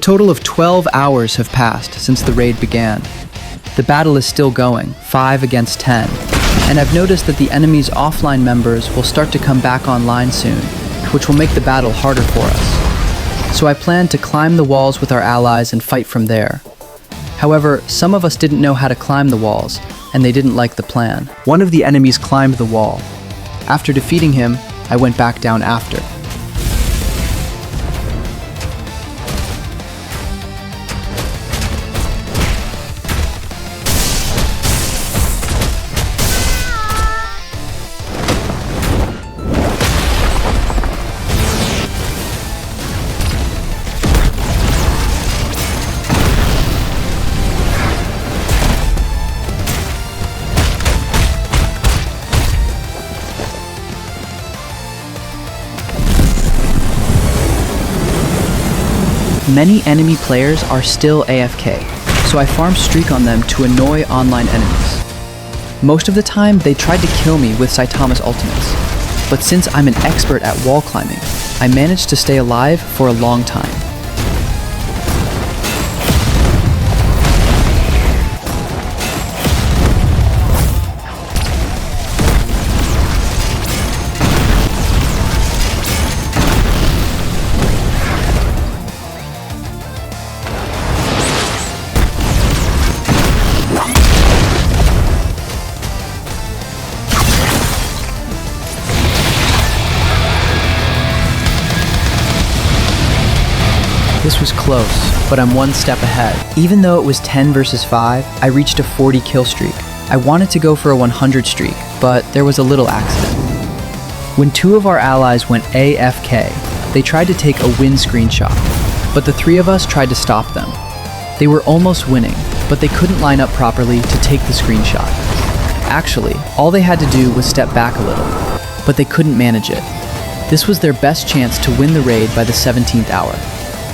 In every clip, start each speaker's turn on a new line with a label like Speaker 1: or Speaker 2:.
Speaker 1: total of 12 hours have passed since the raid began. The battle is still going, 5 against 10, and I've noticed that the enemy's offline members will start to come back online soon, which will make the battle harder for us. So I plan to climb the walls with our allies and fight from there. However, some of us didn't know how to climb the walls, and they didn't like the plan. One of the enemies climbed the wall. After defeating him, I went back down after. Many enemy players are still AFK, so I farm streak on them to annoy online enemies. Most of the time, they tried to kill me with Saitama's ultimates, but since I'm an expert at wall climbing, I managed to stay alive for a long time. This was close, but I'm one step ahead. Even though it was 10 versus 5, I reached a 40 kill streak. I wanted to go for a 100 streak, but there was a little accident. When 2 of our allies went AFK, they tried to take a win screenshot, but the 3 of us tried to stop them. They were almost winning, but they couldn't line up properly to take the screenshot. Actually, all they had to do was step back a little, but they couldn't manage it. This was their best chance to win the raid by the 17th hour.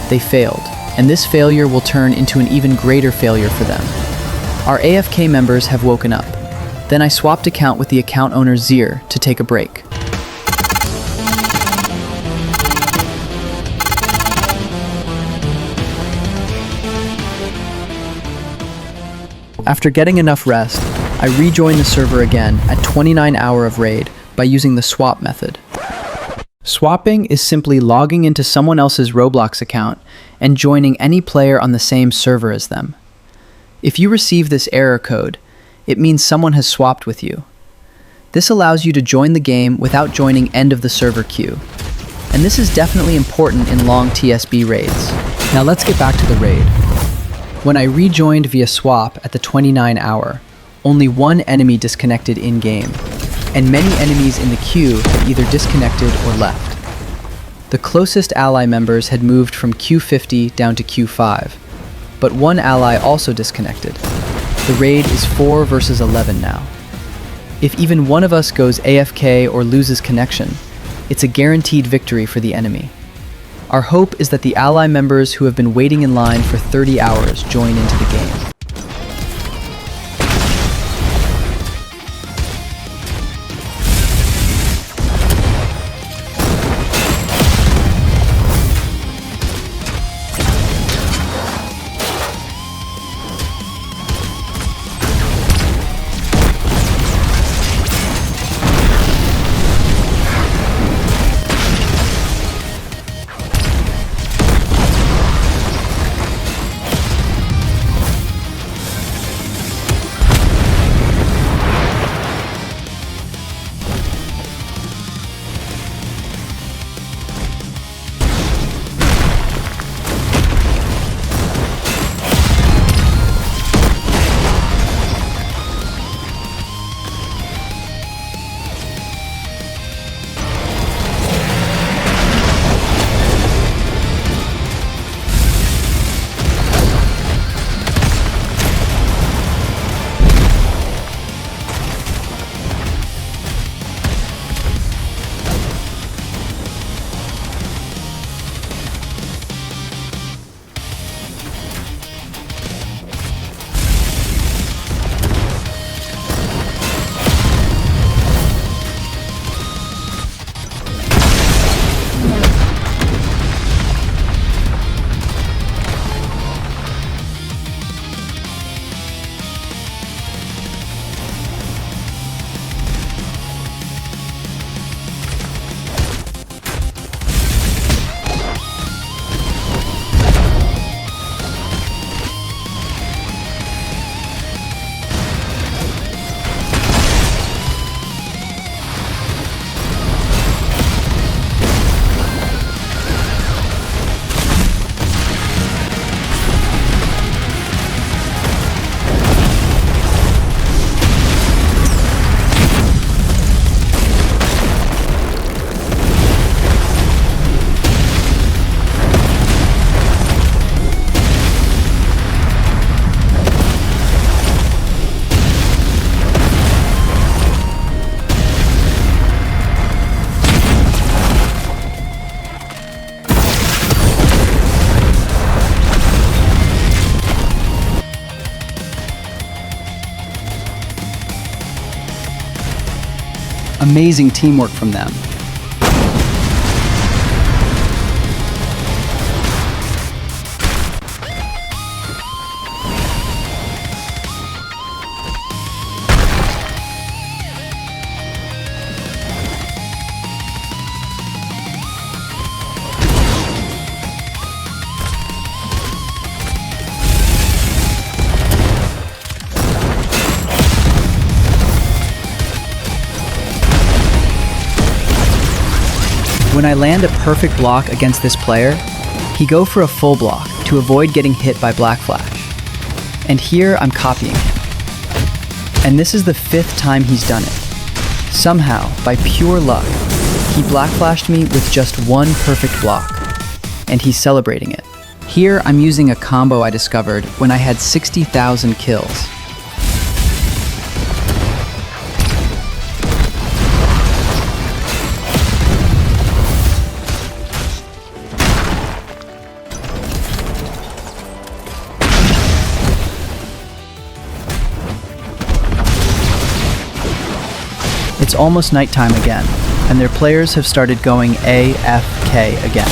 Speaker 1: They failed, and this failure will turn into an even greater failure for them. Our AFK members have woken up. Then I swapped account with the account owner Zir to take a break. After getting enough rest, I rejoined the server again at 29 hour of raid by using the swap method. Swapping is simply logging into someone else's Roblox account and joining any player on the same server as them. If you receive this error code, it means someone has swapped with you. This allows you to join the game without joining end of the server queue. And this is definitely important in long TSB raids. Now let's get back to the raid. When I rejoined via swap at the 29 hour, only one enemy disconnected in-game, and many enemies in the queue had either disconnected or left. The closest ally members had moved from Q50 down to Q5, but one ally also disconnected. The raid is 4 versus 11 now. If even one of us goes AFK or loses connection, it's a guaranteed victory for the enemy. Our hope is that the ally members who have been waiting in line for 30 hours join into the game. Amazing teamwork from them. When I land a perfect block against this player, he go for a full block to avoid getting hit by Black Flash. And here I'm copying him. And this is the 5th time he's done it. Somehow, by pure luck, he Black Flashed me with just one perfect block. And he's celebrating it. Here I'm using a combo I discovered when I had 60,000 kills. It's almost nighttime again, and their players have started going AFK again.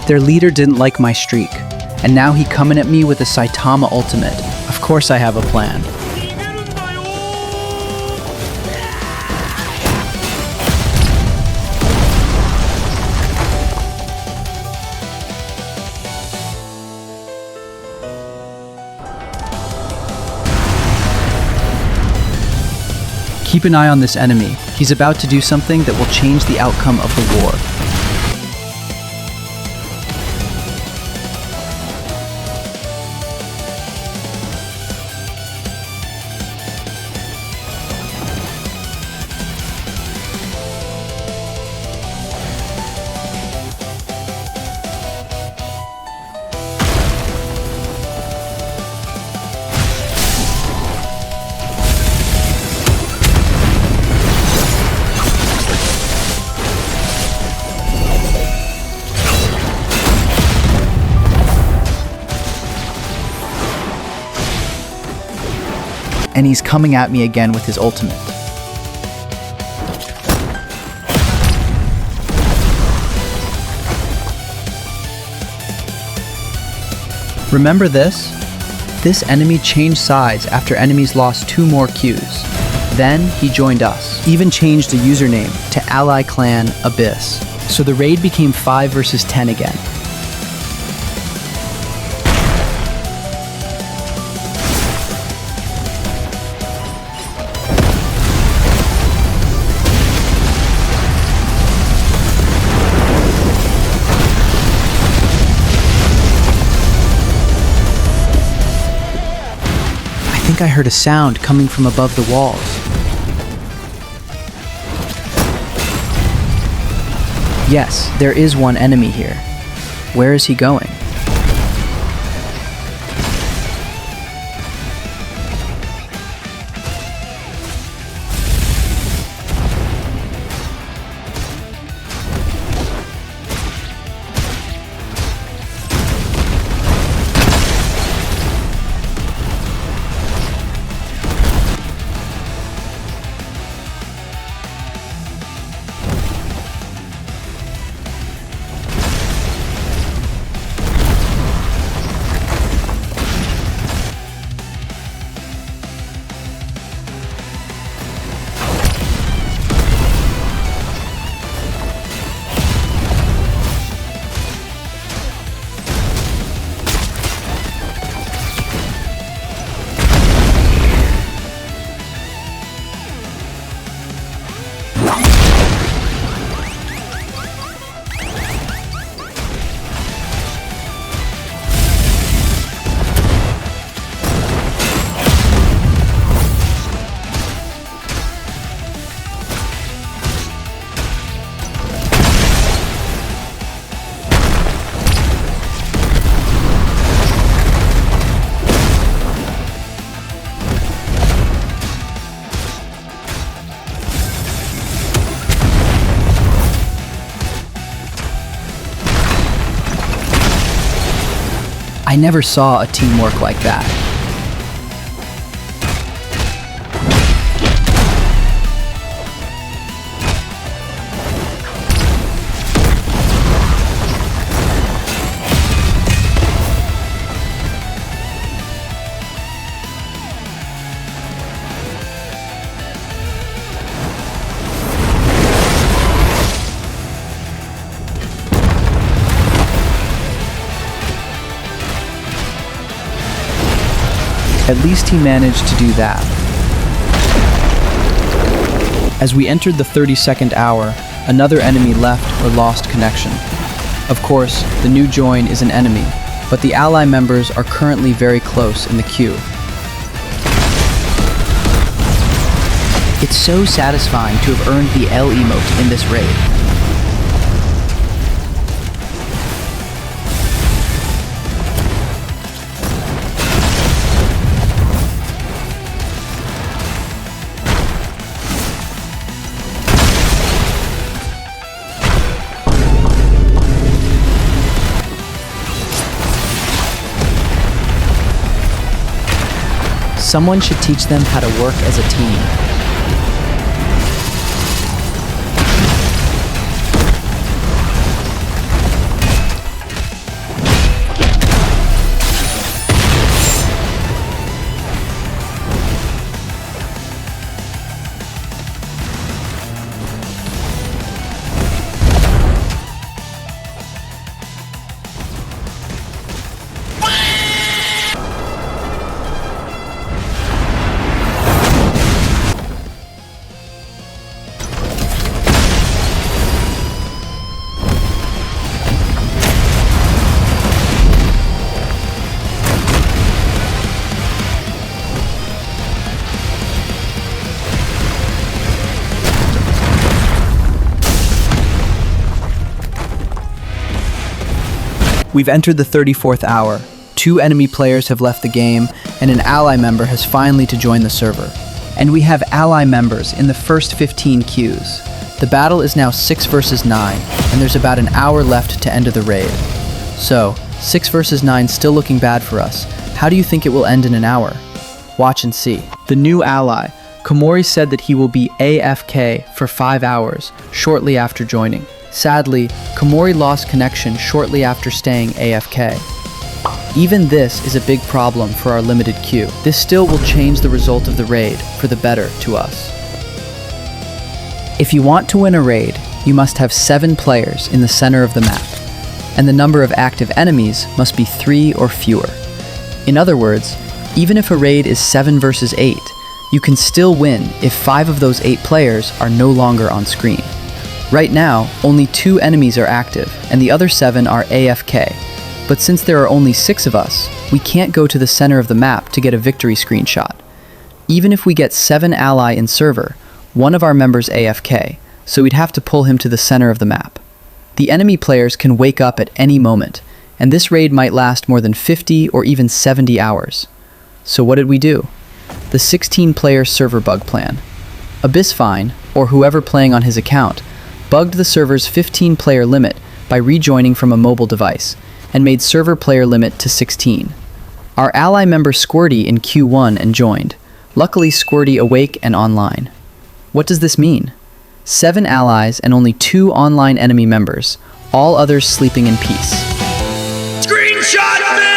Speaker 1: Their leader didn't like my streak, and now he coming at me with a Saitama ultimate. Of course I have a plan. Keep an eye on this enemy. He's about to do something that will change the outcome of the war. And he's coming at me again with his ultimate. Remember this? This enemy changed sides after enemies lost 2 more Qs. Then he joined us, even changed the username to Ally Clan Abyss. So the raid became 5 versus 10 again. I think I heard a sound coming from above the walls. Yes, there is one enemy here. Where is he going? I never saw a teamwork like that. At least he managed to do that. As we entered the 32nd hour, another enemy left or lost connection. Of course, the new join is an enemy, but the ally members are currently very close in the queue. It's so satisfying to have earned the L emote in this raid. Someone should teach them how to work as a team. We've entered the 34th hour. 2 enemy players have left the game, and an ally member has finally to join the server. And we have ally members in the first 15 queues. The battle is now 6 versus 9, and there's about an hour left to end of the raid. So, 6 versus 9 still looking bad for us. How do you think it will end in an hour? Watch and see. The new ally, Komori, said that he will be AFK for 5 hours, shortly after joining. Sadly, Komori lost connection shortly after staying AFK. Even this is a big problem for our limited queue. This still will change the result of the raid for the better to us. If you want to win a raid, you must have 7 players in the center of the map, and the number of active enemies must be 3 or fewer. In other words, even if a raid is 7 versus 8, you can still win if 5 of those 8 players are no longer on screen. Right now, only 2 enemies are active, and the other 7 are AFK. But since there are only 6 of us, we can't go to the center of the map to get a victory screenshot. Even if we get 7 ally in server, one of our members AFK, so we'd have to pull him to the center of the map. The enemy players can wake up at any moment, and this raid might last more than 50 or even 70 hours. So what did we do? The 16-player server bug plan. Abyssfine, or whoever playing on his account, bugged the server's 15-player limit by rejoining from a mobile device, and made server player limit to 16. Our ally member Squirty in Q1 and joined. Luckily, Squirty awake and online. What does this mean? 7 allies and only 2 online enemy members, all others sleeping in peace.
Speaker 2: Screenshot me!